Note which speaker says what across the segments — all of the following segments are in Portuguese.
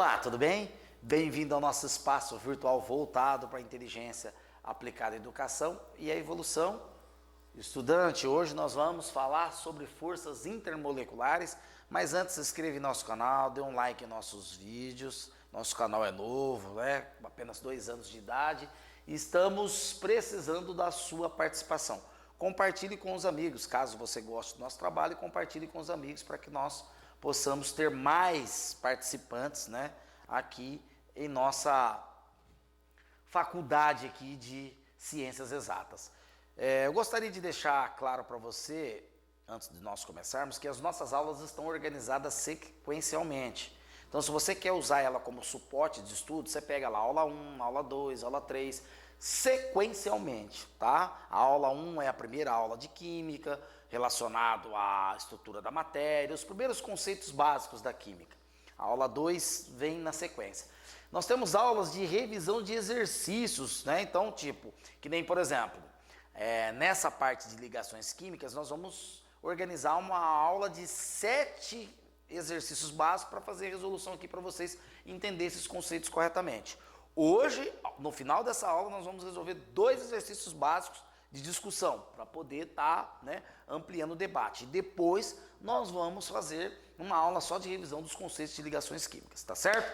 Speaker 1: Olá, tudo bem? Bem-vindo ao nosso espaço virtual voltado para a inteligência aplicada à educação e à evolução. Estudante, hoje nós vamos falar sobre forças intermoleculares, mas antes se inscreve no nosso canal, dê um like em nossos vídeos. Nosso canal é novo, apenas 2 anos de idade, e estamos precisando da sua participação. Compartilhe com os amigos, caso você goste do nosso trabalho, compartilhe com os amigos para que nós possamos ter mais participantes, aqui em nossa faculdade aqui de Ciências Exatas. Eu gostaria de deixar claro para você, antes de nós começarmos, que as nossas aulas estão organizadas sequencialmente. Então, se você quer usar ela como suporte de estudo, você pega lá aula 1, aula 2, aula 3, sequencialmente, tá? A aula 1 é a primeira aula de química, relacionado à estrutura da matéria, os primeiros conceitos básicos da química. A aula 2 vem na sequência. Nós temos aulas de revisão de exercícios, Então, que nem, por exemplo, nessa parte de ligações químicas, nós vamos organizar uma aula de 7 exercícios básicos para fazer a resolução aqui para vocês entenderem esses conceitos corretamente. Hoje, no final dessa aula, nós vamos resolver 2 exercícios básicos de discussão para poder estar ampliando o debate. E depois nós vamos fazer uma aula só de revisão dos conceitos de ligações químicas, tá certo?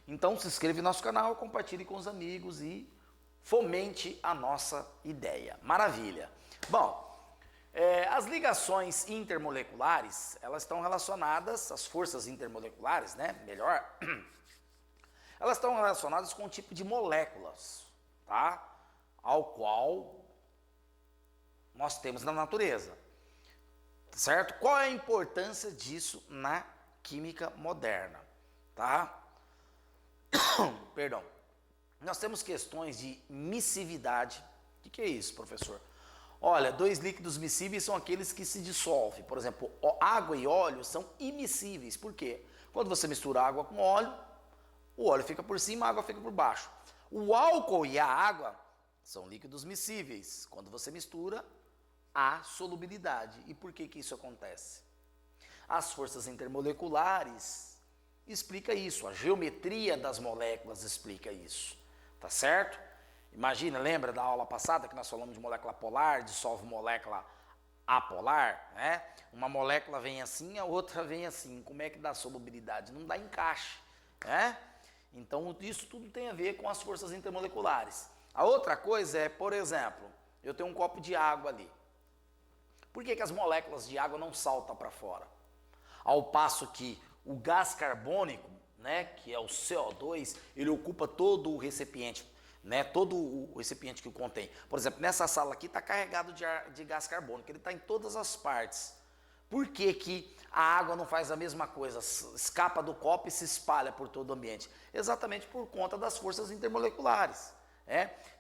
Speaker 1: Então se inscreva no nosso canal, compartilhe com os amigos e fomente a nossa ideia. Maravilha! Bom, as ligações intermoleculares, elas estão relacionadas, as forças intermoleculares, elas estão relacionadas com um tipo de moléculas, tá? Ao qual nós temos na natureza, certo? Qual é a importância disso na química moderna, tá? Perdão. Nós temos questões de miscividade. O que é isso, professor? Olha, 2 líquidos miscíveis são aqueles que se dissolvem. Por exemplo, água e óleo são immiscíveis. Por quê? Quando você mistura água com óleo, o óleo fica por cima, a água fica por baixo. O álcool e a água são líquidos miscíveis. Quando você mistura, há solubilidade. E por que isso acontece? As forças intermoleculares explica isso. A geometria das moléculas explica isso. Tá certo? Imagina, lembra da aula passada que nós falamos de molécula polar, dissolve molécula apolar, Uma molécula vem assim, a outra vem assim. Como é que dá solubilidade? Não dá encaixe, Então, isso tudo tem a ver com as forças intermoleculares. A outra coisa é, por exemplo, eu tenho um copo de água ali. Por que as moléculas de água não saltam para fora? Ao passo que o gás carbônico, que é o CO2, ele ocupa todo o recipiente, todo o recipiente que o contém. Por exemplo, nessa sala aqui está carregado de gás carbônico, ele está em todas as partes. Por que a água não faz a mesma coisa, escapa do copo e se espalha por todo o ambiente? Exatamente por conta das forças intermoleculares.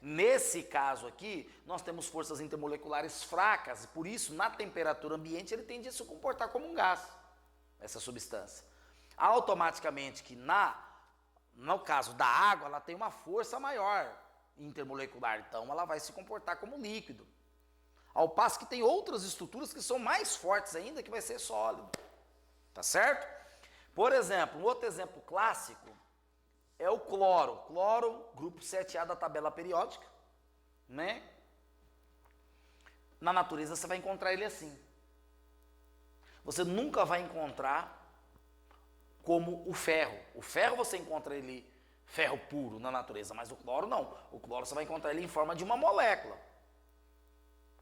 Speaker 1: Nesse caso aqui, nós temos forças intermoleculares fracas, e por isso, na temperatura ambiente, ele tende a se comportar como um gás, essa substância. Automaticamente que no caso da água, ela tem uma força maior intermolecular, então ela vai se comportar como líquido. Ao passo que tem outras estruturas que são mais fortes ainda, que vai ser sólido. Tá certo? Por exemplo, um outro exemplo clássico é o cloro. Cloro, grupo 7A da tabela periódica, Na natureza você vai encontrar ele assim. Você nunca vai encontrar como o ferro. O ferro você encontra ele ferro puro na natureza, mas o cloro não. O cloro você vai encontrar ele em forma de uma molécula.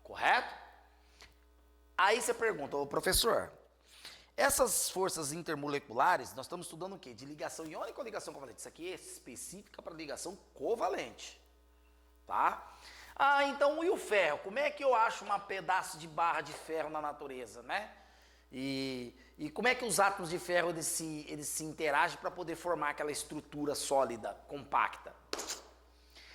Speaker 1: Correto? Aí você pergunta, professor, essas forças intermoleculares, nós estamos estudando o quê? De ligação iônica ou ligação covalente? Isso aqui é específica para ligação covalente, tá? Então e o ferro? Como é que eu acho um pedaço de barra de ferro na natureza, E como é que os átomos de ferro eles se interagem para poder formar aquela estrutura sólida, compacta?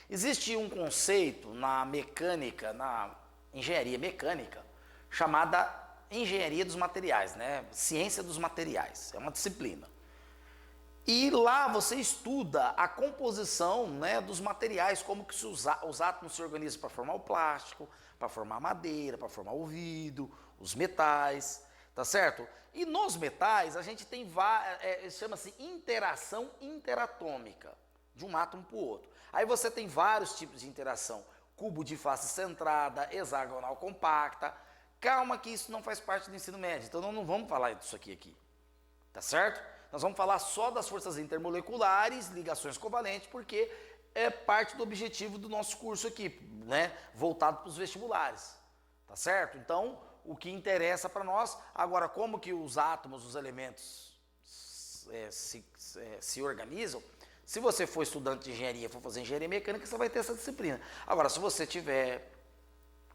Speaker 1: Existe um conceito na mecânica, na engenharia mecânica, chamada engenharia dos materiais, Ciência dos materiais, é uma disciplina. E lá você estuda a composição dos materiais, como que os átomos se organizam para formar o plástico, para formar a madeira, para formar o vidro, os metais. tá certo? E nos metais, a gente tem, chama-se interação interatômica, de um átomo para o outro. Aí você tem vários tipos de interação, cubo de face centrada, hexagonal compacta. Calma que isso não faz parte do ensino médio, então não vamos falar disso aqui, tá certo? Nós vamos falar só das forças intermoleculares, ligações covalentes, porque é parte do objetivo do nosso curso aqui, né? Voltado para os vestibulares, tá certo? Então, o que interessa para nós, agora, como que os átomos, os elementos se organizam, se você for estudante de engenharia, for fazer engenharia mecânica, você vai ter essa disciplina. Agora, se você tiver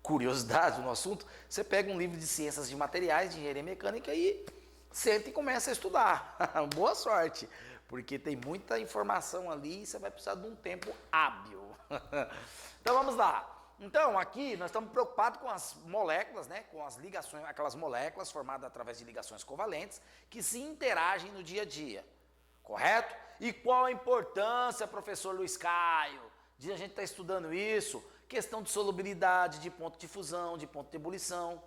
Speaker 1: curiosidade no assunto, você pega um livro de ciências de materiais, de engenharia mecânica e senta e começa a estudar. Boa sorte, porque tem muita informação ali e você vai precisar de um tempo hábil. Então vamos lá. Então aqui nós estamos preocupados com as moléculas, né? Com as ligações, aquelas moléculas formadas através de ligações covalentes que se interagem no dia a dia, correto? E qual a importância, professor Luiz Caio, de a gente estar estudando isso? Questão de solubilidade, de ponto de fusão, de ponto de ebulição.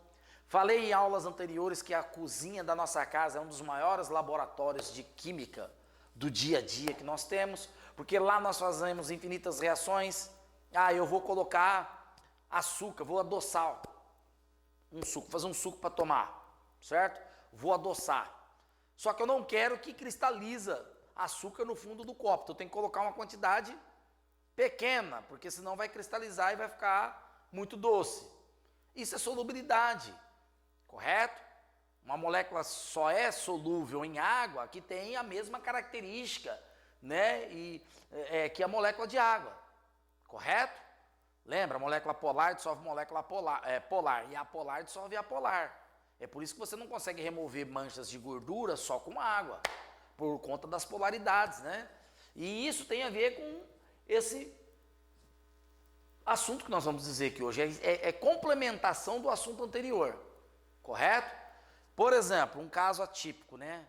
Speaker 1: Falei em aulas anteriores que a cozinha da nossa casa é um dos maiores laboratórios de química do dia a dia que nós temos, porque lá nós fazemos infinitas reações. Eu vou colocar açúcar, vou adoçar um suco, fazer um suco para tomar, certo? Vou adoçar. Só que eu não quero que cristaliza açúcar no fundo do copo, então eu tenho que colocar uma quantidade pequena, porque senão vai cristalizar e vai ficar muito doce. Isso é solubilidade, correto? Uma molécula só é solúvel em água que tem a mesma característica, né? Que a molécula de água, correto? Lembra, a molécula polar dissolve molécula polar e a polar dissolve a polar. É por isso que você não consegue remover manchas de gordura só com água, por conta das polaridades, né? E isso tem a ver com esse assunto que nós vamos dizer aqui hoje, é complementação do assunto anterior, correto? Por exemplo, um caso atípico, né?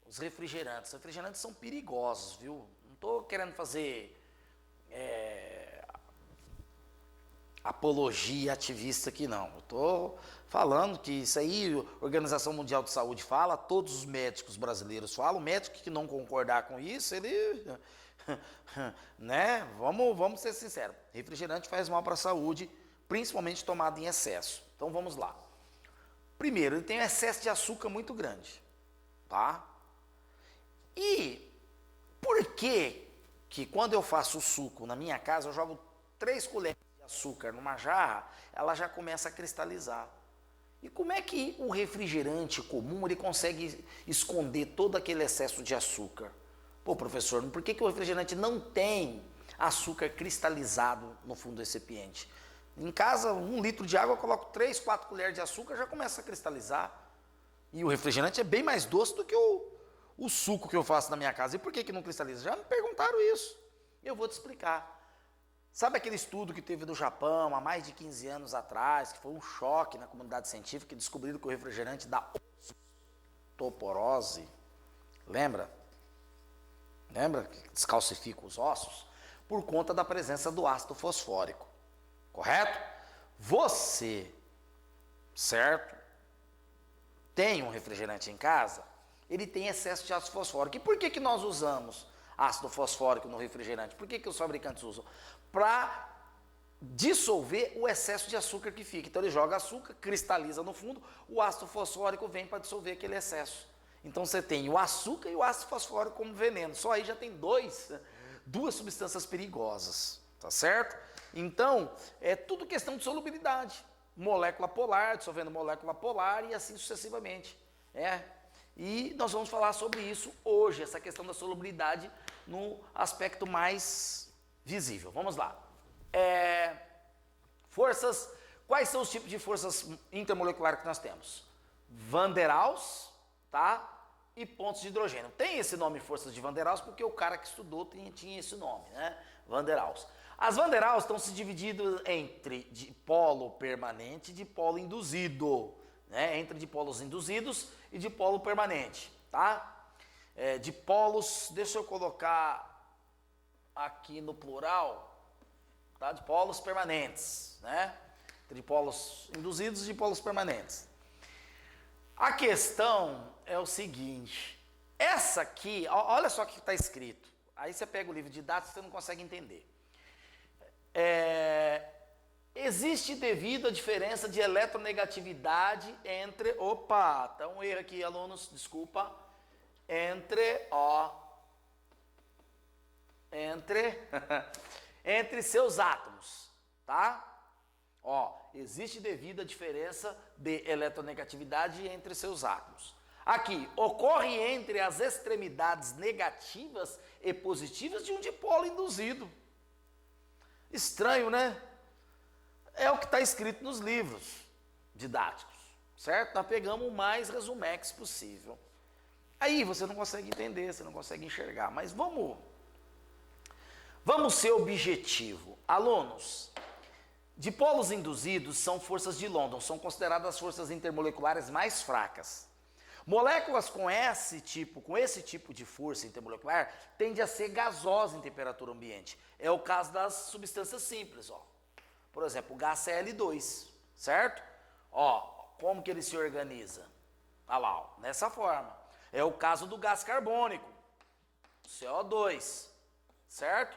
Speaker 1: Os refrigerantes. Os refrigerantes são perigosos, viu? Não estou querendo fazer apologia ativista aqui, não. Eu estou falando que isso aí, a Organização Mundial de Saúde fala, todos os médicos brasileiros falam, o médico que não concordar com isso, ele... né? Vamos ser sinceros. Refrigerante faz mal para a saúde, principalmente tomado em excesso. Então vamos lá. Primeiro, ele tem um excesso de açúcar muito grande, tá? E por que quando eu faço o suco na minha casa, eu jogo 3 colheres de açúcar numa jarra, ela já começa a cristalizar? E como é que o refrigerante comum ele consegue esconder todo aquele excesso de açúcar? Pô, professor, por que o refrigerante não tem açúcar cristalizado no fundo do recipiente? Em casa, 1 litro de água, eu coloco 3, 4 colheres de açúcar, já começa a cristalizar. E o refrigerante é bem mais doce do que o suco que eu faço na minha casa. E por que não cristaliza? Já me perguntaram isso. Eu vou te explicar. Sabe aquele estudo que teve do Japão há mais de 15 anos atrás, que foi um choque na comunidade científica, que descobriram que o refrigerante dá osteoporose? Lembra? Lembra que descalcifica os ossos? Por conta da presença do ácido fosfórico, correto? Você, certo? Tem um refrigerante em casa, ele tem excesso de ácido fosfórico. E por que nós usamos ácido fosfórico no refrigerante? Por que os fabricantes usam? Para dissolver o excesso de açúcar que fica. Então ele joga açúcar, cristaliza no fundo, o ácido fosfórico vem para dissolver aquele excesso. Então você tem o açúcar e o ácido fosfórico como veneno. Só aí já tem duas substâncias perigosas, tá certo? Então, é tudo questão de solubilidade. Molécula polar, dissolvendo molécula polar e assim sucessivamente. E nós vamos falar sobre isso hoje, essa questão da solubilidade no aspecto mais visível. Vamos lá. Forças, quais são os tipos de forças intermoleculares que nós temos? Van der Waals, tá? E pontos de hidrogênio. Tem esse nome forças de Van der Waals porque o cara que estudou tinha esse nome, né? Van der Waals. As Van der Waals estão se dividindo entre dipolo permanente e dipolo induzido, né? Entre dipolos induzidos e dipolo permanente, tá? Dipolos, deixa eu colocar aqui no plural, tá? Dipolos permanentes, né? Entre dipolos induzidos e dipolos permanentes. A questão é o seguinte, essa aqui, olha só o que está escrito. Aí você pega o livro de dados e você não consegue entender. Existe devido a diferença de eletronegatividade entre... Opa, tá um erro aqui, alunos, desculpa. Entre seus átomos, tá? Ó, existe devido a diferença de eletronegatividade entre seus átomos. Aqui, ocorre entre as extremidades negativas e positivas de um dipolo induzido. Estranho, né? É o que está escrito nos livros didáticos, certo? Nós pegamos o mais resumex possível. Aí você não consegue entender, você não consegue enxergar, mas vamos ser objetivo. Alunos, dipolos induzidos são forças de London, são consideradas as forças intermoleculares mais fracas. Moléculas com esse tipo de força intermolecular tendem a ser gasosas em temperatura ambiente. É o caso das substâncias simples, ó. Por exemplo, o gás Cl2, certo? Ó, como que ele se organiza? Olha lá, ó, nessa forma. É o caso do gás carbônico, CO2, certo?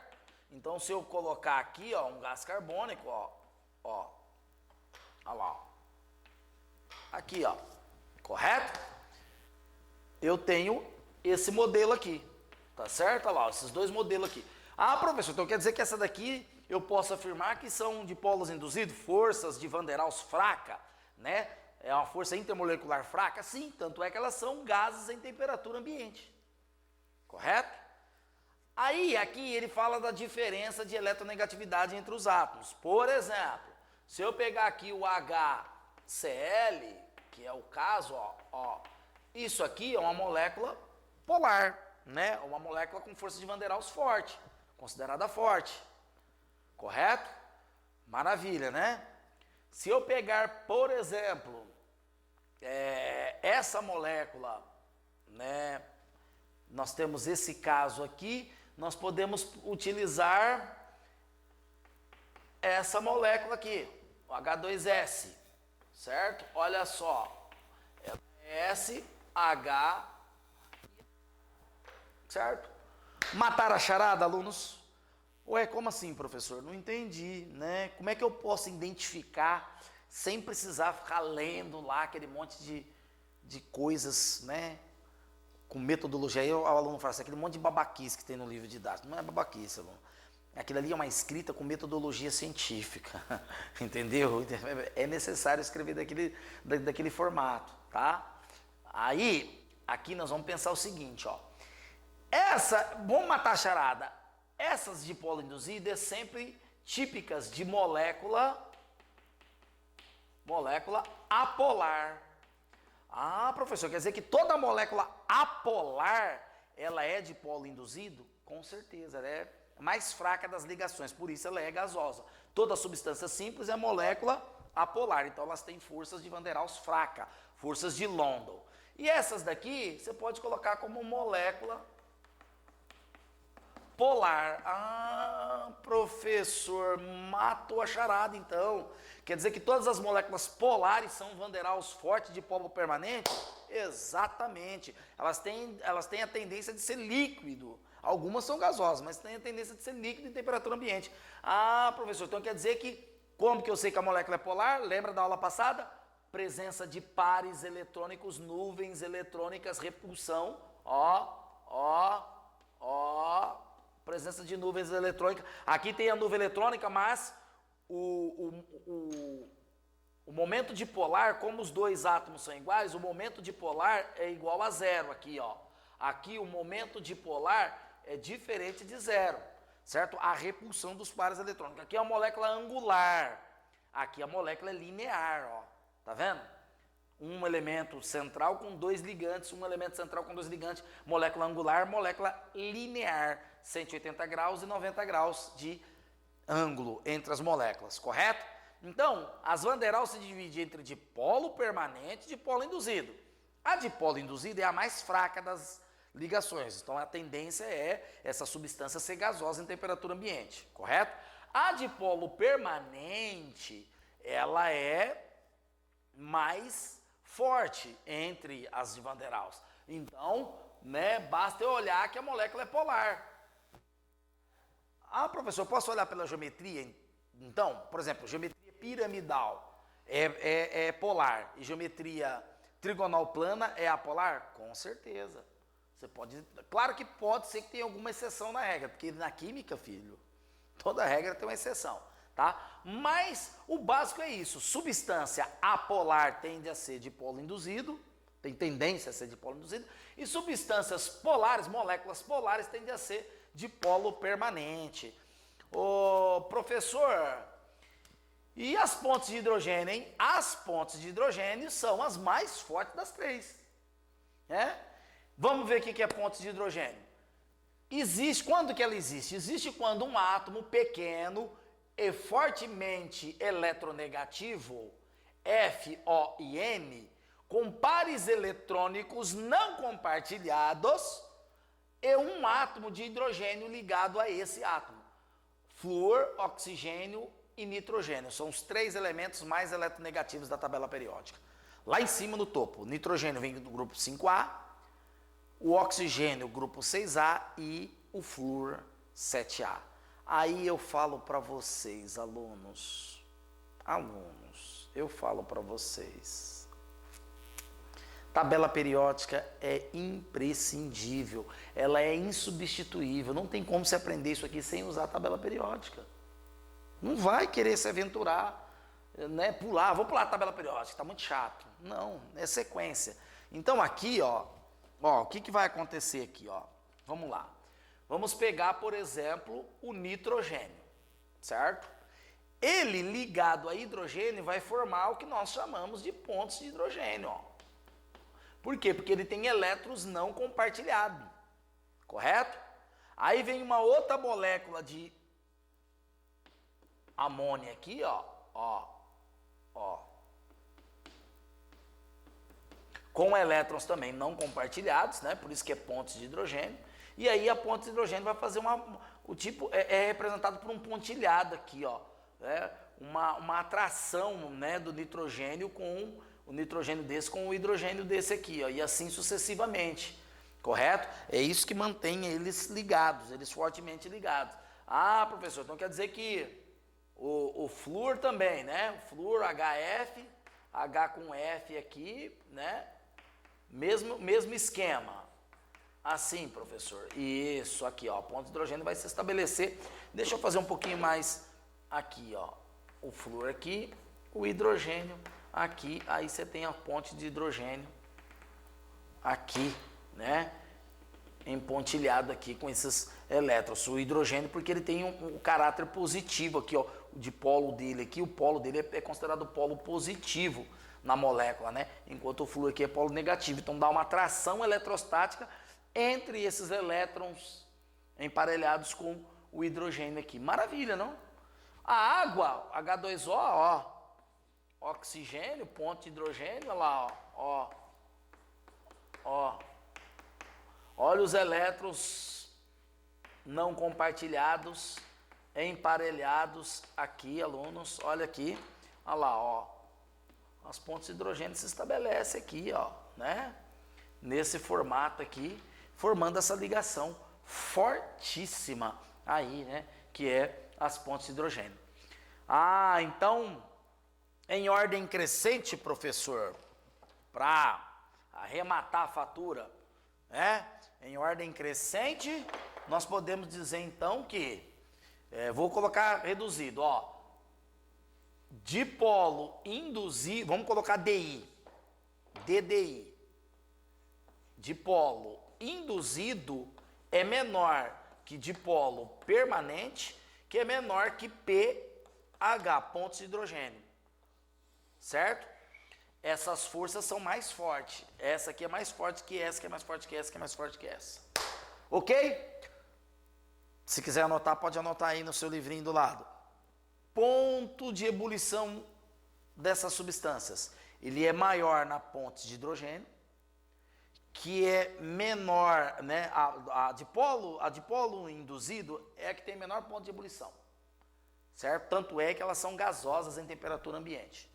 Speaker 1: Então, se eu colocar aqui, ó, um gás carbônico, ó, olha lá, ó. Aqui, ó, correto? Eu tenho esse modelo aqui, tá certo? Olha lá, esses dois modelos aqui. Ah, professor, então quer dizer que essa daqui eu posso afirmar que são dipolos induzidos, forças de Van der Waals fraca, né? É uma força intermolecular fraca? Sim, tanto é que elas são gases em temperatura ambiente, correto? Aí, aqui ele fala da diferença de eletronegatividade entre os átomos. Por exemplo, se eu pegar aqui o HCl, que é o caso, ó, isso aqui é uma molécula polar, né? Uma molécula com força de Van der Waals forte, considerada forte, correto? Maravilha, né? Se eu pegar, por exemplo, essa molécula, né? Nós temos esse caso aqui, nós podemos utilizar essa molécula aqui, o H2S, certo? Olha só, SH, certo? Matar a charada, alunos? Ué, como assim, professor? Não entendi, né? Como é que eu posso identificar sem precisar ficar lendo lá aquele monte de coisas, né? Com metodologia. Aí o aluno fala assim, aquele monte de babaquice que tem no livro didático. Não é babaquice, aluno. Aquilo ali é uma escrita com metodologia científica, entendeu? É necessário escrever daquele formato, tá? Aí, aqui nós vamos pensar o seguinte, ó. Vamos matar a charada. Essas dipolo induzidas sempre típicas de molécula apolar. Ah, professor, quer dizer que toda molécula apolar, ela é dipolo induzido? Com certeza, ela é mais fraca das ligações, por isso ela é gasosa. Toda substância simples é molécula apolar, então elas têm forças de Van der Waals fraca, forças de London. E essas daqui, você pode colocar como molécula polar. Ah, professor, matou a charada então. Quer dizer que todas as moléculas polares são Van der Waals forte de polo permanente? Exatamente. Elas têm a tendência de ser líquido. Algumas são gasosas, mas têm a tendência de ser líquido em temperatura ambiente. Ah, professor, então quer dizer que, como que eu sei que a molécula é polar? Lembra da aula passada? Presença de pares eletrônicos, nuvens eletrônicas, repulsão. Presença de nuvens eletrônicas. Aqui tem a nuvem eletrônica, mas o momento dipolar, como os dois átomos são iguais, o momento dipolar é igual a zero aqui, ó. Aqui o momento dipolar é diferente de zero, certo? A repulsão dos pares eletrônicos. Aqui é a molécula angular, aqui a molécula é linear, ó. Tá vendo? Um elemento central com dois ligantes, um elemento central com dois ligantes, molécula angular, molécula linear, 180 graus e 90 graus de ângulo entre as moléculas, correto? Então, as Van der Waals se dividem entre dipolo permanente e dipolo induzido. A dipolo induzido é a mais fraca das ligações, então a tendência é essa substância ser gasosa em temperatura ambiente, correto? A dipolo permanente, ela é mais forte entre as de Van der Waals. Então, né, basta eu olhar que a molécula é polar. Ah, professor, posso olhar pela geometria? Então, por exemplo, geometria piramidal é polar e geometria trigonal plana é apolar? Com certeza. Você pode, claro que pode ser que tenha alguma exceção na regra, porque na química, filho, toda regra tem uma exceção, tá? Mas o básico é isso, substância apolar tende a ser dipolo induzido, tem tendência a ser dipolo induzido, e substâncias polares, moléculas polares, tendem a ser dipolo permanente. Ô, professor, e as pontes de hidrogênio, hein? As pontes de hidrogênio são as mais fortes das três, né? Vamos ver o que é ponte de hidrogênio. Existe, quando que ela existe? Existe quando um átomo pequeno e fortemente eletronegativo, F, O e N, com pares eletrônicos não compartilhados e um átomo de hidrogênio ligado a esse átomo. Flúor, oxigênio e nitrogênio são os três elementos mais eletronegativos da tabela periódica. Lá em cima no topo, o nitrogênio vem do grupo 5A, o oxigênio grupo 6A e o flúor 7A. Aí eu falo para vocês, alunos, eu falo para vocês. Tabela periódica é imprescindível, ela é insubstituível, não tem como se aprender isso aqui sem usar a tabela periódica. Não vai querer se aventurar, né, vou pular a tabela periódica, está muito chato. Não, é sequência. Então aqui, ó, o que vai acontecer aqui, ó? Vamos lá. Vamos pegar, por exemplo, o nitrogênio, certo? Ele ligado a hidrogênio vai formar o que nós chamamos de pontos de hidrogênio, ó. Por quê? Porque ele tem elétrons não compartilhados, correto? Aí vem uma outra molécula de amônia aqui, ó, com elétrons também não compartilhados, né? Por isso que é pontos de hidrogênio. E aí a ponte de hidrogênio vai fazer o tipo é representado por um pontilhado aqui, ó, né? Uma atração, né, do nitrogênio com o nitrogênio desse com o hidrogênio desse aqui, ó, e assim sucessivamente, correto? É isso que mantém eles ligados, eles fortemente ligados. Ah, professor, então quer dizer que o flúor também, né? O flúor HF, H com F aqui, né? Mesmo esquema. Assim, professor. Isso, aqui, ó. Ponto de hidrogênio vai se estabelecer. Deixa eu fazer um pouquinho mais aqui, ó. O flúor aqui, o hidrogênio aqui. Aí você tem a ponte de hidrogênio aqui, né? Empontilhado aqui com esses elétrons. O hidrogênio, porque ele tem um caráter positivo aqui, ó. O dipolo dele aqui, o polo dele é considerado polo positivo na molécula, né? Enquanto o flúor aqui é polo negativo. Então dá uma atração eletrostática entre esses elétrons emparelhados com o hidrogênio aqui. Maravilha, não? A água, H2O, ó, oxigênio, ponto de hidrogênio, olha lá, ó. Olha os elétrons não compartilhados, emparelhados aqui, alunos, olha aqui, olha lá, ó. As pontes de hidrogênio se estabelecem aqui, ó, né? Nesse formato aqui, formando essa ligação fortíssima aí, né? Que é as pontes de hidrogênio. Ah, então, em ordem crescente, professor, para arrematar a fatura, né? Em ordem crescente, nós podemos dizer então que, vou colocar reduzido, ó, dipolo induzido, vamos colocar DI, DDI, dipolo induzido é menor que dipolo permanente, que é menor que pH, pontos de hidrogênio, certo? Essas forças são mais fortes, essa aqui é mais forte que essa, que é mais forte que essa, que é mais forte que essa, ok? Se quiser anotar, pode anotar aí no seu livrinho do lado. Ponto de ebulição dessas substâncias. Ele é maior na ponte de hidrogênio, que é menor, né? A dipolo induzido é a que tem menor ponto de ebulição, certo? Tanto é que elas são gasosas em temperatura ambiente.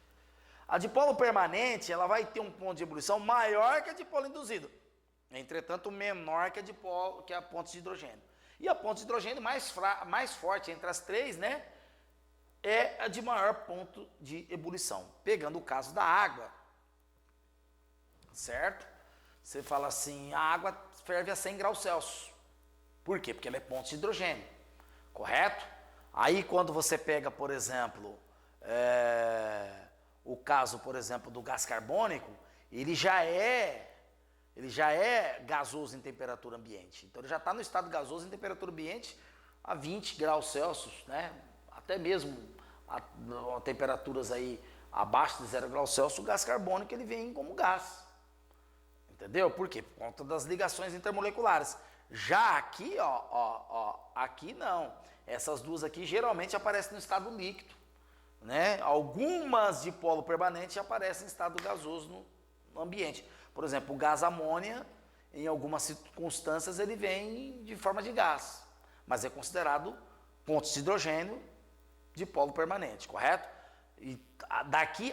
Speaker 1: A dipolo permanente, ela vai ter um ponto de ebulição maior que a dipolo induzido, entretanto menor que a ponte de hidrogênio. E a ponte de hidrogênio mais forte entre as três, né, é a de maior ponto de ebulição. Pegando o caso da água, certo? Você fala assim, a água ferve a 100 graus Celsius. Por quê? Porque ela é ponte de hidrogênio, correto? Aí quando você pega, por exemplo, o caso, por exemplo, do gás carbônico, ele já é gasoso em temperatura ambiente. Então ele já está no estado gasoso em temperatura ambiente a 20 graus Celsius, né? Até mesmo a temperaturas aí abaixo de 0 graus Celsius, o gás carbônico ele vem como gás. Entendeu? Por quê? Por conta das ligações intermoleculares. Já aqui, aqui não. Essas duas aqui geralmente aparecem no estado líquido, né? Algumas de polo permanente aparecem em estado gasoso no ambiente. Por exemplo, o gás amônia, em algumas circunstâncias, ele vem de forma de gás, mas é considerado pontos de hidrogênio de polo permanente, correto? E daqui,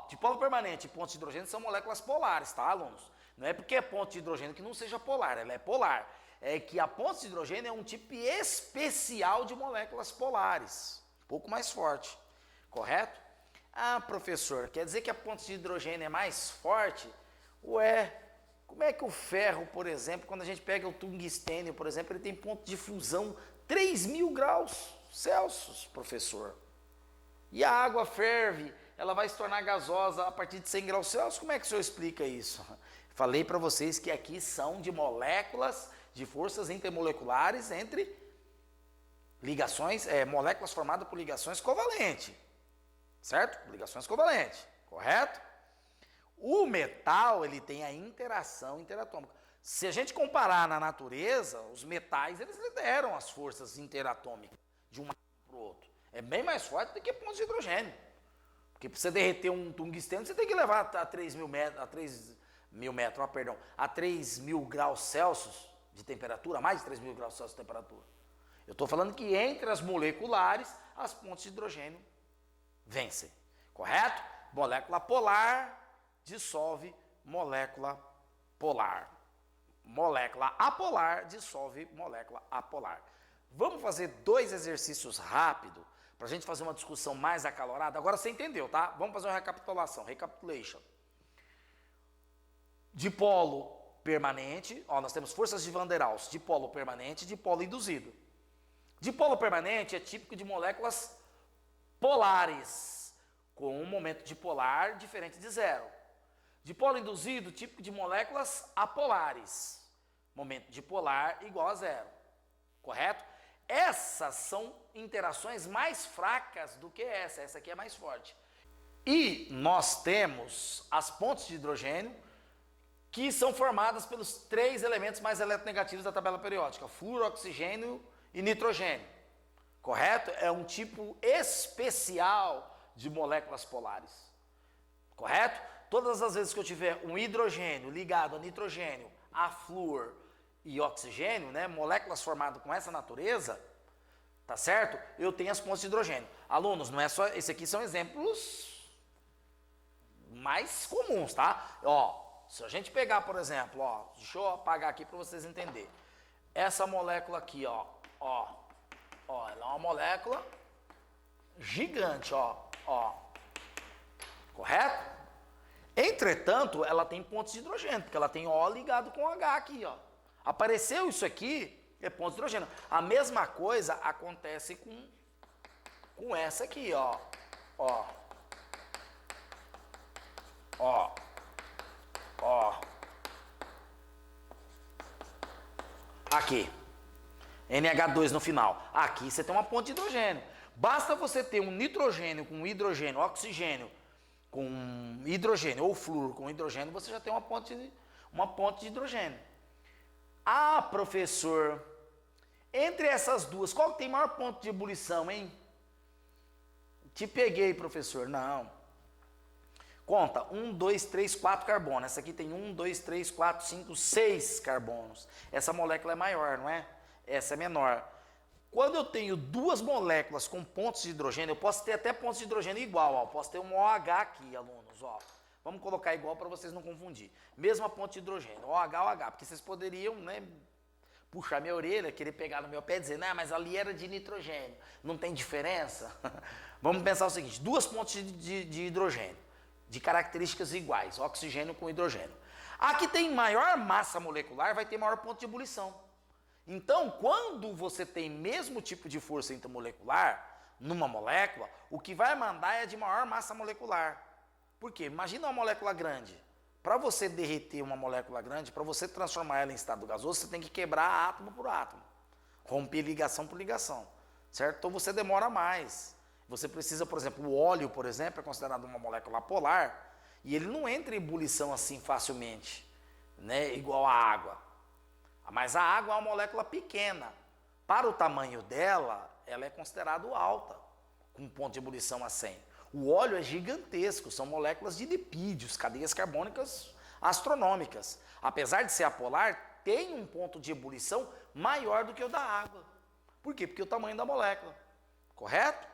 Speaker 1: de polo permanente e pontos de hidrogênio são moléculas polares, tá, alunos? Não é porque é ponto de hidrogênio que não seja polar, ela é polar. É que a ponte de hidrogênio é um tipo especial de moléculas polares, um pouco mais forte, correto? Ah, professor, quer dizer que a ponte de hidrogênio é mais forte? Ué, como é que o ferro, por exemplo, quando a gente pega o tungstênio, por exemplo, ele tem ponto de fusão 3.000 graus Celsius, professor. E a água ferve, ela vai se tornar gasosa a partir de 100 graus Celsius? Como é que o senhor explica isso? Falei para vocês que aqui são de moléculas, de forças intermoleculares entre ligações, moléculas formadas por ligações covalentes, certo? Ligações covalentes, correto? O metal, ele tem a interação interatômica. Se a gente comparar na natureza, os metais, eles lideram as forças interatômicas de um para o outro. É bem mais forte do que pontos de hidrogênio. Porque para você derreter um tungstênio, você tem que levar a 3.000 metros, a 3.000 graus Celsius de temperatura, mais de 3.000 graus Celsius de temperatura. Eu estou falando que entre as moleculares, as pontes de hidrogênio vencem, correto? Molécula polar dissolve molécula polar. Molécula apolar dissolve molécula apolar. Vamos fazer 2 exercícios rápidos para a gente fazer uma discussão mais acalorada. Agora você entendeu, tá? Vamos fazer uma recapitulação. Recapitulation. Dipolo permanente, nós temos forças de Van der Waals, dipolo permanente e dipolo induzido. Dipolo permanente é típico de moléculas polares, com um momento dipolar diferente de 0. Dipolo induzido, típico de moléculas apolares, momento dipolar igual a 0. Correto? Essas são interações mais fracas do que essa aqui é mais forte. E nós temos as pontes de hidrogênio, que são formadas pelos 3 elementos mais eletronegativos da tabela periódica, flúor, oxigênio e nitrogênio. Correto? É um tipo especial de moléculas polares. Correto? Todas as vezes que eu tiver um hidrogênio ligado a nitrogênio, a flúor e oxigênio, né, moléculas formadas com essa natureza, tá certo? Eu tenho as pontes de hidrogênio. Alunos, não é só, esse aqui são exemplos mais comuns, tá? Se a gente pegar, por exemplo, deixa eu apagar aqui para vocês entenderem. Essa molécula aqui, ela é uma molécula gigante, correto? Entretanto, ela tem pontos de hidrogênio, porque ela tem O ligado com H aqui, Apareceu isso aqui, é ponto de hidrogênio. A mesma coisa acontece com essa aqui, Aqui. NH2 no final. Aqui você tem uma ponte de hidrogênio. Basta você ter um nitrogênio com hidrogênio, oxigênio com hidrogênio, ou flúor com hidrogênio, você já tem uma ponte de hidrogênio. Ah, professor, entre essas duas, qual que tem maior ponto de ebulição, hein? Te peguei, professor. Não. Conta, 1, 2, 3, 4 carbonos. Essa aqui tem 1, 2, 3, 4, 5, 6 carbonos. Essa molécula é maior, não é? Essa é menor. Quando eu tenho duas moléculas com pontos de hidrogênio, eu posso ter até pontos de hidrogênio igual, ó. Posso ter um OH aqui, alunos, ó. Vamos colocar igual para vocês não confundir. Mesma ponte de hidrogênio, OH, OH, porque vocês poderiam, né, puxar minha orelha, querer pegar no meu pé e dizer, não, mas ali era de nitrogênio, não tem diferença? Vamos pensar o seguinte, duas pontes de hidrogênio, de características iguais, oxigênio com hidrogênio. A que tem maior massa molecular vai ter maior ponto de ebulição. Então, quando você tem mesmo tipo de força intermolecular numa molécula, o que vai mandar é de maior massa molecular. Por quê? Imagina uma molécula grande. Para você derreter uma molécula grande, para você transformar ela em estado gasoso, você tem que quebrar átomo por átomo. Romper ligação por ligação. Certo? Então você demora mais. Você precisa, por exemplo, o óleo, por exemplo, é considerado uma molécula polar e ele não entra em ebulição assim facilmente, né? Igual a água. Mas a água é uma molécula pequena. Para o tamanho dela, ela é considerada alta, com ponto de ebulição a 100. O óleo é gigantesco, são moléculas de lipídios, cadeias carbônicas astronômicas. Apesar de ser apolar, tem um ponto de ebulição maior do que o da água. Por quê? Porque o tamanho da molécula. Correto?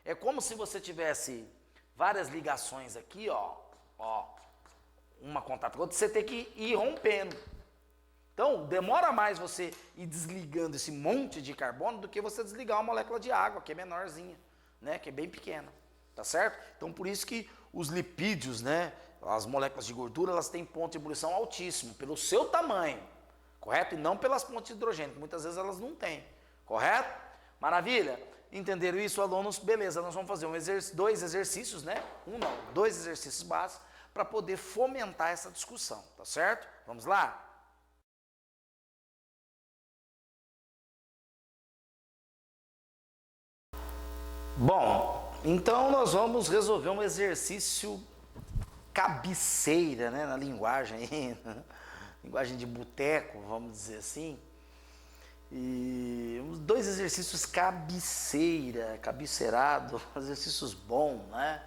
Speaker 1: É como se você tivesse várias ligações aqui, ó, uma contato com outra, você tem que ir rompendo. Então, demora mais você ir desligando esse monte de carbono do que você desligar uma molécula de água, que é menorzinha, né, que é bem pequena. Tá certo? Então, por isso que os lipídios, né, as moléculas de gordura, elas têm ponto de ebulição altíssimo, pelo seu tamanho, correto? E não pelas pontes de hidrogênio, que muitas vezes elas não têm, correto? Maravilha? Entenderam isso, alunos? Beleza, nós vamos fazer dois exercícios, né? Dois exercícios básicos para poder fomentar essa discussão, tá certo? Vamos lá? Bom, então nós vamos resolver um exercício cabeceira, né, na linguagem aí, linguagem de boteco, vamos dizer assim. E dois exercícios cabeceirado, exercícios bons, né,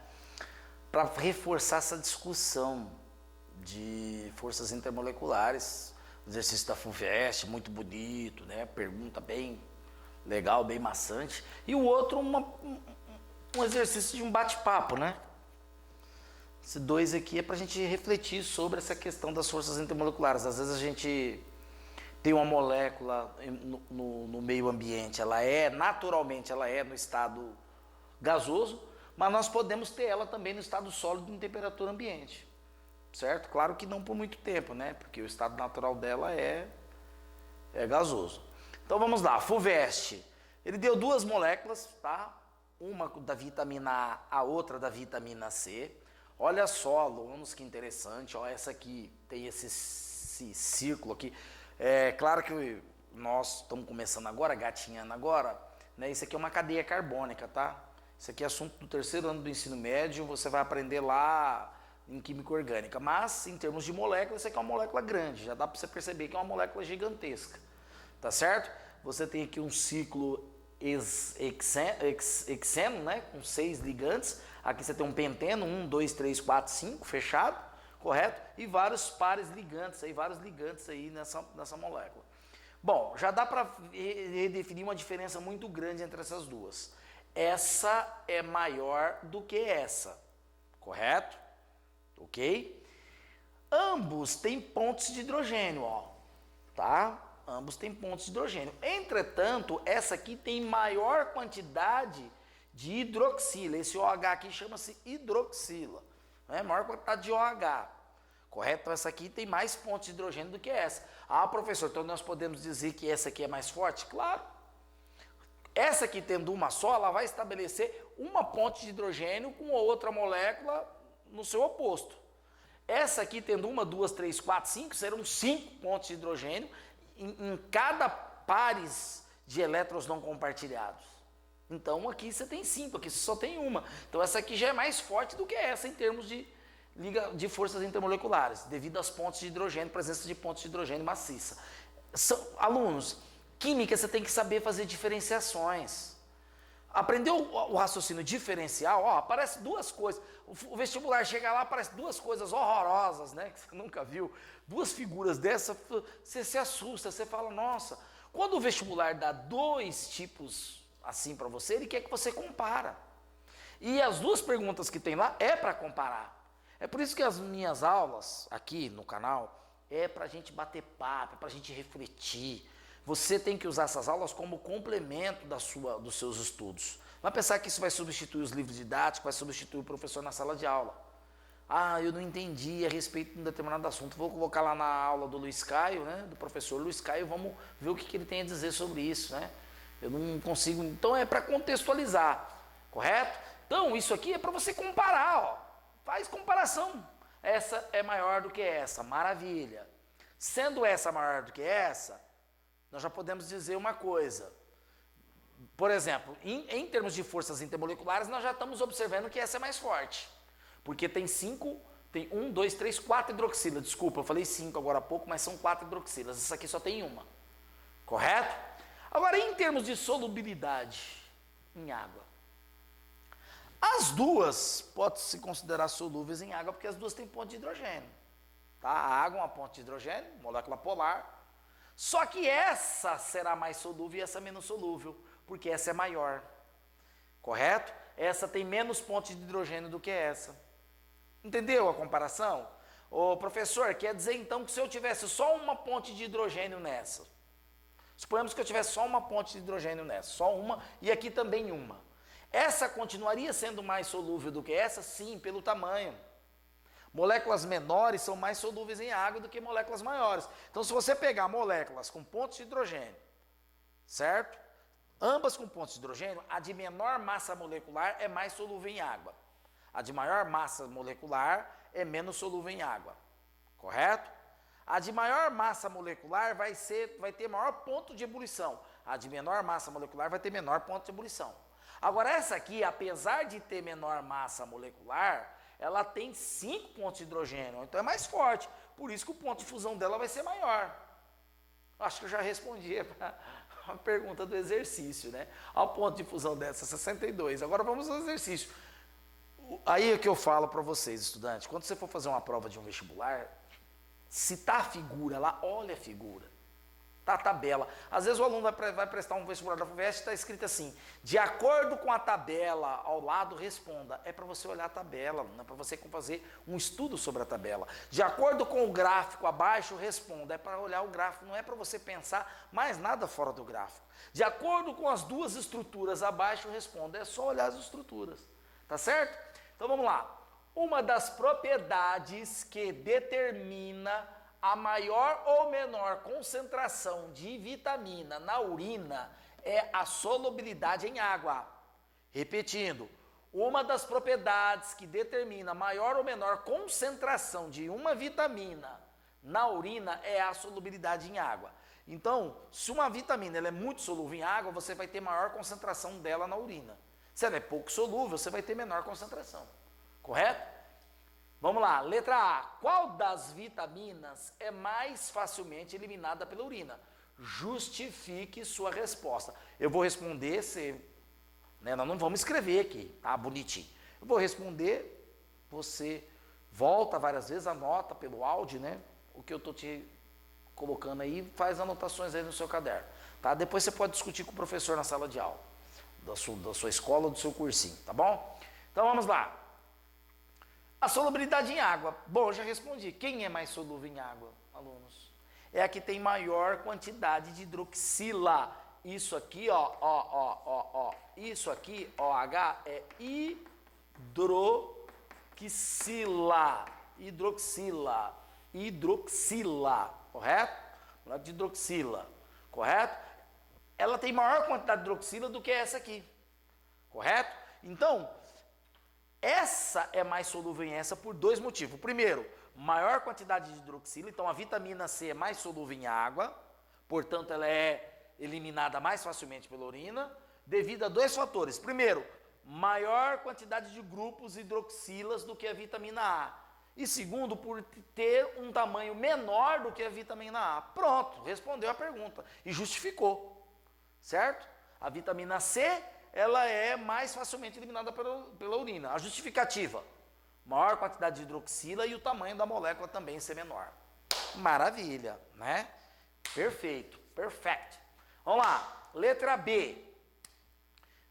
Speaker 1: para reforçar essa discussão de forças intermoleculares. O exercício da FUVEST, muito bonito, né, pergunta bem legal, bem maçante. E o outro, um exercício de um bate-papo, né? Esses dois aqui é para a gente refletir sobre essa questão das forças intermoleculares. Às vezes a gente tem uma molécula no meio ambiente, naturalmente ela é no estado gasoso, mas nós podemos ter ela também no estado sólido em temperatura ambiente, certo? Claro que não por muito tempo, né? Porque o estado natural dela é gasoso. Então vamos lá, FUVEST, ele deu duas moléculas, tá? Uma da vitamina A, a outra da vitamina C. Olha só, alunos, que interessante, ó, essa aqui tem esse círculo aqui. É claro que nós estamos começando agora, gatinhando agora, né? Isso aqui é uma cadeia carbônica, tá? Isso aqui é assunto do terceiro ano do ensino médio, você vai aprender lá em química orgânica. Mas, em termos de molécula, isso aqui é uma molécula grande, já dá para você perceber que é uma molécula gigantesca. Tá certo? Você tem aqui um ciclo hexeno, né? Com 6 ligantes. Aqui você tem um penteno, 1, 2, 3, 4, 5, fechado, correto? E vários pares ligantes aí nessa molécula. Bom, já dá para redefinir uma diferença muito grande entre essas duas. Essa é maior do que essa, correto? Ok? Ambos têm pontos de hidrogênio, ó, tá? Ambos têm pontos de hidrogênio. Entretanto, essa aqui tem maior quantidade de hidroxila. Esse OH aqui chama-se hidroxila. Né? Maior quantidade de OH. Correto? Então, essa aqui tem mais pontos de hidrogênio do que essa. Ah, professor, então nós podemos dizer que essa aqui é mais forte? Claro. Essa aqui tendo uma só, ela vai estabelecer uma ponte de hidrogênio com outra molécula no seu oposto. Essa aqui tendo 1, 2, 3, 4, 5, serão 5 pontos de hidrogênio em cada pares de elétrons não compartilhados. Então aqui você tem 5, aqui você só tem uma. Então essa aqui já é mais forte do que essa em termos de forças intermoleculares, devido às pontes de hidrogênio, presença de pontos de hidrogênio maciça. Alunos, química você tem que saber fazer diferenciações. Aprendeu o raciocínio diferencial? Ó, aparece duas coisas. O vestibular chega lá, aparece duas coisas horrorosas, né? Que você nunca viu. Duas figuras dessa, você se assusta, você fala, nossa, Quando o vestibular dá dois tipos assim para você, ele quer que você compara. E as duas perguntas que tem lá é para comparar. É por isso que as minhas aulas aqui no canal é para a gente bater papo, é para a gente refletir. Você tem que usar essas aulas como complemento dos seus estudos. Não vai pensar que isso vai substituir os livros didáticos, vai substituir o professor na sala de aula. Ah, eu não entendi a respeito de um determinado assunto. Vou colocar lá na aula do Luiz Caio, né, do professor Luiz Caio, vamos ver o que ele tem a dizer sobre isso, né? Eu não consigo. Então é para contextualizar, correto? Então isso aqui é para você comparar, ó. Faz comparação. Essa é maior do que essa, maravilha. Sendo essa maior do que essa, nós já podemos dizer uma coisa. Por exemplo, em termos de forças intermoleculares, nós já estamos observando que essa é mais forte. Porque tem 1, 2, 3, 4 hidroxilas. Desculpa, eu falei 5 agora há pouco, mas são 4 hidroxilas. Essa aqui só tem uma. Correto? Agora, em termos de solubilidade em água, as duas podem se considerar solúveis em água, porque as duas têm ponto de hidrogênio. Tá? A água é uma ponte de hidrogênio, molécula polar. Só que essa será mais solúvel e essa menos solúvel, porque essa é maior. Correto? Essa tem menos pontos de hidrogênio do que essa. Entendeu a comparação? Ô professor, quer dizer então que se eu tivesse só uma ponte de hidrogênio nessa, suponhamos que eu tivesse só uma ponte de hidrogênio nessa, só uma e aqui também uma. Essa continuaria sendo mais solúvel do que essa? Sim, pelo tamanho. Moléculas menores são mais solúveis em água do que moléculas maiores. Então, se você pegar moléculas com pontos de hidrogênio, certo? Ambas com pontos de hidrogênio, a de menor massa molecular é mais solúvel em água. A de maior massa molecular é menos solúvel em água. Correto? A de maior massa molecular vai ter maior ponto de ebulição. A de menor massa molecular vai ter menor ponto de ebulição. Agora, essa aqui, apesar de ter menor massa molecular, ela tem 5 pontos de hidrogênio, então é mais forte. Por isso que o ponto de fusão dela vai ser maior. Acho que eu já respondi a pergunta do exercício, né? O ponto de fusão dessa, 62. Agora vamos ao exercício. Aí é que eu falo para vocês, estudantes, quando você for fazer uma prova de um vestibular, se tá a figura lá, olha a figura. Tá a tabela. Às vezes o aluno vai prestar um vestibular da FUVEST e está escrito assim, de acordo com a tabela ao lado, responda. É para você olhar a tabela, não é para você fazer um estudo sobre a tabela. De acordo com o gráfico abaixo, responda. É para olhar o gráfico, não é para você pensar mais nada fora do gráfico. De acordo com as duas estruturas abaixo, responda. É só olhar as estruturas. Tá certo? Então vamos lá. Uma das propriedades que determina a maior ou menor concentração de vitamina na urina é a solubilidade em água. Repetindo, uma das propriedades que determina a maior ou menor concentração de uma vitamina na urina é a solubilidade em água. Então, se uma vitamina ela é muito solúvel em água, você vai ter maior concentração dela na urina. Se ela é pouco solúvel, você vai ter menor concentração. Correto? Vamos lá, letra A. Qual das vitaminas é mais facilmente eliminada pela urina? Justifique sua resposta. Eu vou responder, nós não vamos escrever aqui, tá? Bonitinho. Eu vou responder, você volta várias vezes, anota pelo áudio, né? O que eu estou te colocando aí, faz anotações aí no seu caderno. Tá? Depois você pode discutir com o professor na sala de aula, da sua escola, do seu cursinho, tá bom? Então vamos lá. A solubilidade em água. Bom, eu já respondi. Quem é mais solúvel em água, alunos? É a que tem maior quantidade de hidroxila. Isso aqui, isso aqui, OH, é hidroxila. Hidroxila, correto? De hidroxila, correto? Ela tem maior quantidade de hidroxila do que essa aqui, correto? Então, essa é mais solúvel em essa por dois motivos. Primeiro, maior quantidade de hidroxila, então a vitamina C é mais solúvel em água, portanto ela é eliminada mais facilmente pela urina, devido a dois fatores. Primeiro, maior quantidade de grupos hidroxilas do que a vitamina A. E segundo, por ter um tamanho menor do que a vitamina A. Pronto, respondeu a pergunta e justificou, certo? A vitamina C ela é mais facilmente eliminada pela urina. A justificativa, maior quantidade de hidroxila e o tamanho da molécula também ser menor. Maravilha, né? Perfeito, perfect. Vamos lá, letra B.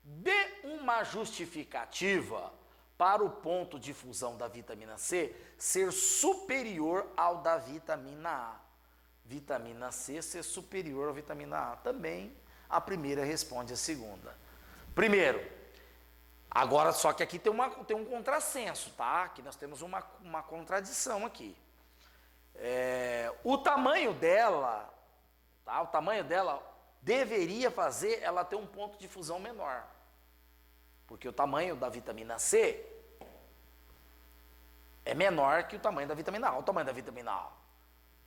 Speaker 1: Dê uma justificativa para o ponto de fusão da vitamina C ser superior ao da vitamina A. Vitamina C ser superior à vitamina A. Também a primeira responde a segunda. Primeiro, agora só que aqui tem um contrassenso, tá? Aqui nós temos uma contradição aqui. O tamanho dela, tá? O tamanho dela deveria fazer ela ter um ponto de fusão menor. Porque o tamanho da vitamina C é menor que o tamanho da vitamina A. O tamanho da vitamina A,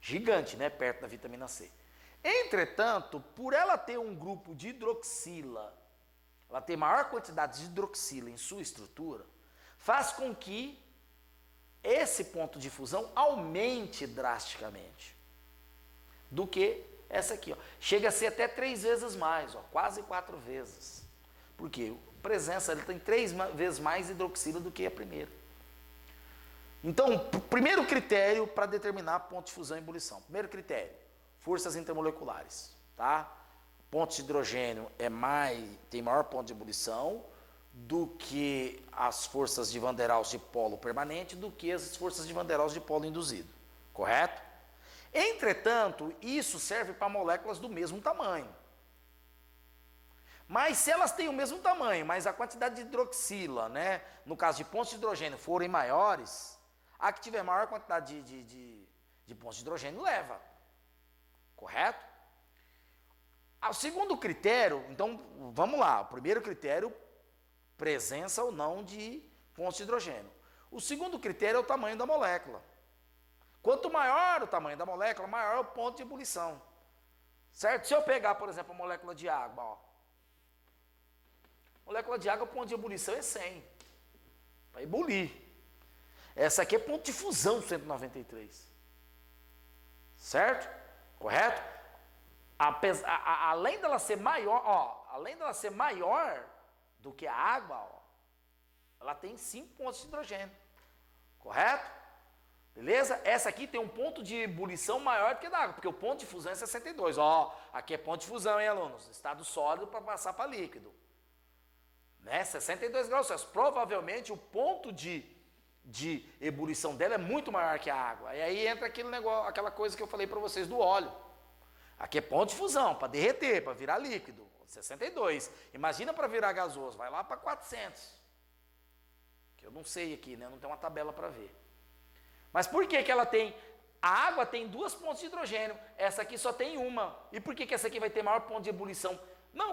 Speaker 1: gigante, né? Perto da vitamina C. Entretanto, por ela ter um grupo de hidroxila, ela ter maior quantidade de hidroxila em sua estrutura, faz com que esse ponto de fusão aumente drasticamente do que essa aqui, ó. Chega a ser até 3 vezes mais, ó, quase 4 vezes. Por quê? A presença, ele tem 3 vezes mais hidroxila do que a primeira. Então, primeiro critério para determinar ponto de fusão e ebulição. Primeiro critério, forças intermoleculares, tá? Ponto de hidrogênio tem maior ponto de ebulição do que as forças de Van der Waals de polo permanente, do que as forças de Van der Waals de polo induzido, correto? Entretanto, isso serve para moléculas do mesmo tamanho. Mas se elas têm o mesmo tamanho, mas a quantidade de hidroxila, né, no caso de pontos de hidrogênio, forem maiores, a que tiver maior quantidade de pontos de hidrogênio leva, correto? O segundo critério, então, vamos lá, o primeiro critério, presença ou não de pontos de hidrogênio. O segundo critério é o tamanho da molécula. Quanto maior o tamanho da molécula, maior é o ponto de ebulição. Certo? Se eu pegar, por exemplo, a molécula de água, ó. Molécula de água, o ponto de ebulição é 100. Para ebulir. Essa aqui é ponto de fusão 193. Certo? Correto? Além dela ser maior, ó, além dela ser maior do que a água, ó, ela tem 5 pontos de hidrogênio. Correto? Beleza? Essa aqui tem um ponto de ebulição maior do que a da água, porque o ponto de fusão é 62. Ó, aqui é ponto de fusão, hein, alunos? Estado sólido para passar para líquido. Né? 62 graus Celsius. Provavelmente o ponto de ebulição dela é muito maior que a água. E aí entra aquele negócio, aquela coisa que eu falei para vocês do óleo. Aqui é ponto de fusão, para derreter, para virar líquido. 62. Imagina para virar gasoso, vai lá para 400. Que eu não sei aqui, né? Não tem uma tabela para ver. Mas por que ela tem... A água tem 2 pontos de hidrogênio, essa aqui só tem uma. E por que essa aqui vai ter maior ponto de ebulição? Não,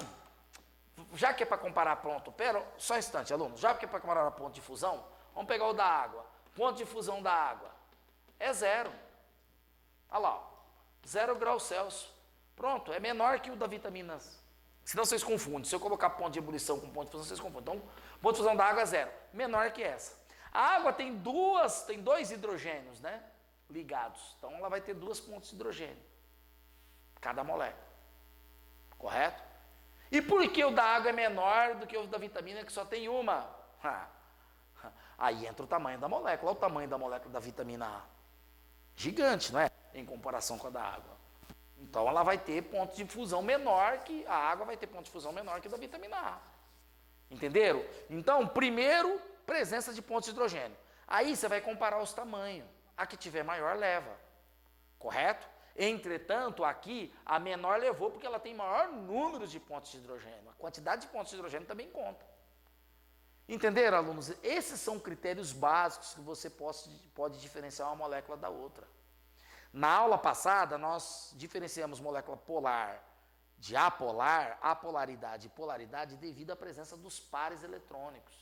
Speaker 1: já que é para comparar pronto, pera, só um instante, aluno. Já que é para comparar ponto de fusão, vamos pegar o da água. Ponto de fusão da água é 0. Olha lá, 0 graus Celsius. Pronto, é menor que o da vitamina C. Senão vocês confundem. Se eu colocar ponto de ebulição com ponto de fusão, vocês confundem. Então, ponto de fusão da água é 0. Menor que essa. A água tem 2 hidrogênios, né? Ligados. Então, ela vai ter 2 pontos de hidrogênio. Cada molécula. Correto? E por que o da água é menor do que o da vitamina, que só tem uma? Aí entra o tamanho da molécula. Olha o tamanho da molécula da vitamina A. Gigante, não é? Em comparação com a da água. Então, ela vai ter ponto de fusão menor que... A água vai ter ponto de fusão menor que a da vitamina A. Entenderam? Então, primeiro, presença de pontos de hidrogênio. Aí, você vai comparar os tamanhos. A que tiver maior, leva. Correto? Entretanto, aqui, a menor levou porque ela tem maior número de pontos de hidrogênio. A quantidade de pontos de hidrogênio também conta. Entenderam, alunos? Esses são critérios básicos que você pode diferenciar uma molécula da outra. Na aula passada, nós diferenciamos molécula polar de apolar, apolaridade e polaridade devido à presença dos pares eletrônicos,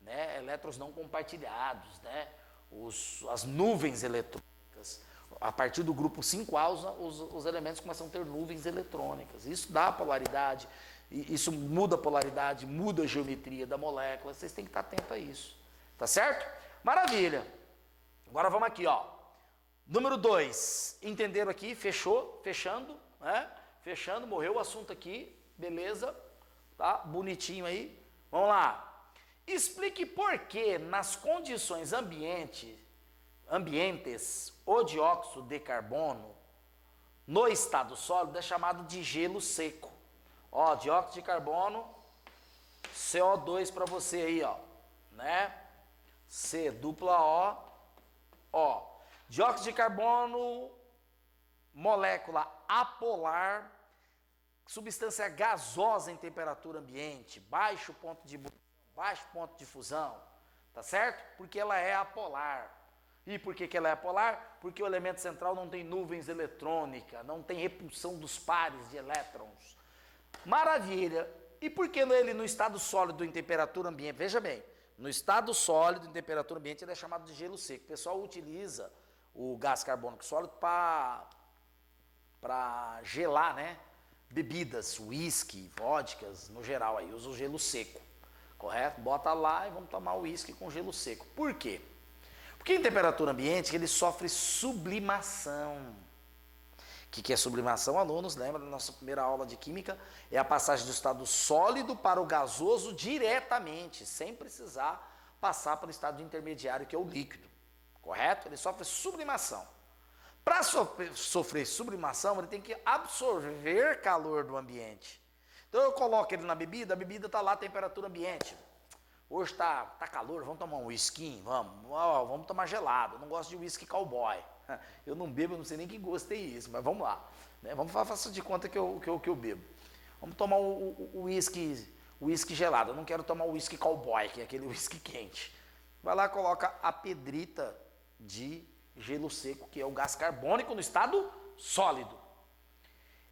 Speaker 1: né? Elétrons não compartilhados, né? As nuvens eletrônicas. A partir do grupo 5A, os elementos começam a ter nuvens eletrônicas. Isso dá polaridade, isso muda a polaridade, muda a geometria da molécula. Vocês têm que estar atentos a isso. Tá certo? Maravilha. Agora vamos aqui, ó. Número 2. Entenderam aqui? Fechando, né? Fechando, morreu o assunto aqui. Beleza? Tá? Bonitinho aí. Vamos lá. Explique por que nas condições ambientes, o dióxido de carbono no estado sólido é chamado de gelo seco. Ó, dióxido de carbono, CO2 para você aí, ó, né? C dupla O, ó. Dióxido de carbono, molécula apolar, substância gasosa em temperatura ambiente, baixo ponto de ebulição, baixo ponto de fusão, tá certo? Porque ela é apolar. E por que ela é apolar? Porque o elemento central não tem nuvens eletrônicas, não tem repulsão dos pares de elétrons. Maravilha! E por que ele no estado sólido em temperatura ambiente? Veja bem, no estado sólido em temperatura ambiente ele é chamado de gelo seco. O pessoal utiliza o gás carbônico sólido para gelar, né? Bebidas, uísque, vodkas, no geral aí, usa o gelo seco, correto? Bota lá e vamos tomar uísque com gelo seco. Por quê? Porque em temperatura ambiente ele sofre sublimação. O que é sublimação, alunos? Lembra da nossa primeira aula de química? É a passagem do estado sólido para o gasoso diretamente, sem precisar passar pelo estado intermediário, que é o líquido, correto? Ele sofre sublimação. Para sofrer sublimação, ele tem que absorver calor do ambiente. Então eu coloco ele na bebida, a bebida está lá, temperatura ambiente. Hoje tá calor, vamos tomar um whisky? Vamos tomar gelado. Eu não gosto de whisky cowboy. Eu não bebo, eu não sei nem que gosto tem isso, mas vamos lá. Né? Vamos fazer de conta que eu bebo. Vamos tomar o whisky gelado. Eu não quero tomar o whisky cowboy, que é aquele whisky quente. Vai lá, coloca a pedrita de gelo seco, que é o gás carbônico no estado sólido.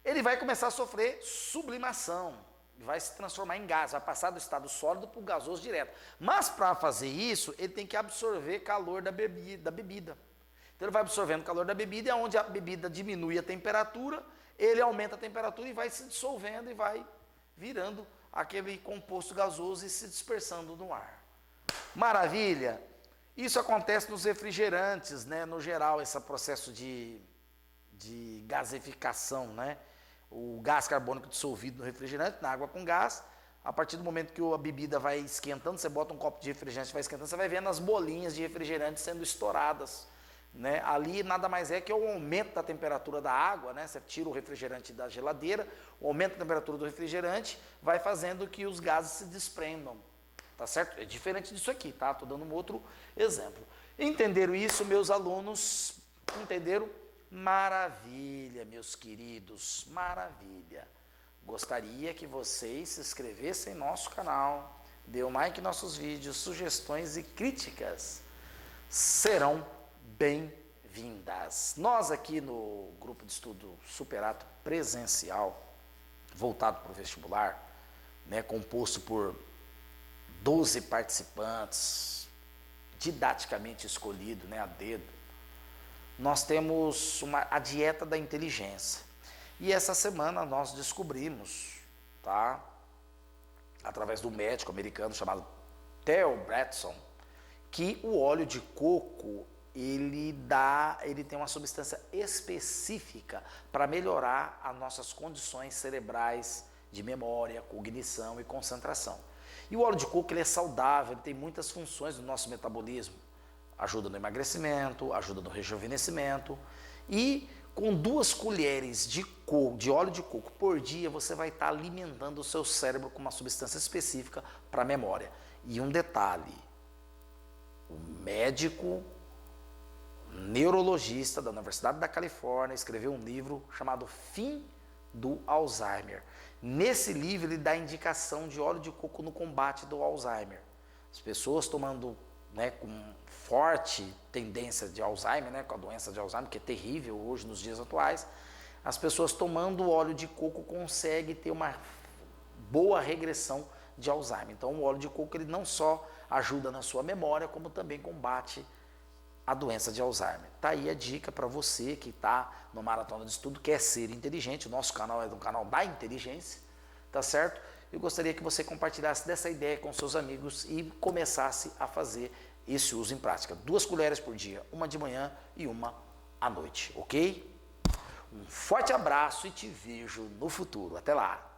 Speaker 1: Ele vai começar a sofrer sublimação, vai se transformar em gás, vai passar do estado sólido para o gasoso direto. Mas para fazer isso, ele tem que absorver calor da bebida. Então ele vai absorvendo calor da bebida, e onde a bebida diminui a temperatura, ele aumenta a temperatura e vai se dissolvendo e vai virando aquele composto gasoso e se dispersando no ar. Maravilha! Isso acontece nos refrigerantes, né? No geral, esse processo de gasificação, né? O gás carbônico dissolvido no refrigerante, na água com gás, a partir do momento que a bebida vai esquentando, você bota um copo de refrigerante, vai esquentando, você vai vendo as bolinhas de refrigerante sendo estouradas, né? Ali nada mais é que o aumento da temperatura da água, né? Você tira o refrigerante da geladeira, o aumento da temperatura do refrigerante vai fazendo que os gases se desprendam, tá certo? É diferente disso aqui, tá? Estou dando um outro exemplo. Entenderam isso, meus alunos? Entenderam? Maravilha, meus queridos, maravilha. Gostaria que vocês se inscrevessem em nosso canal, dê um like em nossos vídeos, sugestões e críticas serão bem-vindas. Nós aqui no grupo de estudo Superato presencial, voltado para o vestibular, né, composto por 12 participantes, didaticamente escolhido, né, a dedo, nós temos a dieta da inteligência. E essa semana nós descobrimos, tá, através do médico americano chamado Theo Bredesen, que o óleo de coco, ele tem uma substância específica para melhorar as nossas condições cerebrais de memória, cognição e concentração. E o óleo de coco ele é saudável, ele tem muitas funções no nosso metabolismo. Ajuda no emagrecimento, ajuda no rejuvenescimento. E com 2 colheres de óleo de coco por dia, você vai estar alimentando o seu cérebro com uma substância específica para a memória. E um detalhe, o médico neurologista da Universidade da Califórnia escreveu um livro chamado Fim do Alzheimer. Nesse livro ele dá indicação de óleo de coco no combate do Alzheimer. As pessoas tomando, né, com forte tendência de Alzheimer, né, com a doença de Alzheimer, que é terrível hoje nos dias atuais, as pessoas tomando óleo de coco conseguem ter uma boa regressão de Alzheimer. Então o óleo de coco ele não só ajuda na sua memória, como também combate a doença de Alzheimer. Tá aí a dica para você que está no Maratona de Estudo, quer ser inteligente. O nosso canal é um canal da inteligência, tá certo? Eu gostaria que você compartilhasse dessa ideia com seus amigos e começasse a fazer esse uso em prática. 2 colheres por dia, uma de manhã e uma à noite, ok? Um forte abraço e te vejo no futuro. Até lá!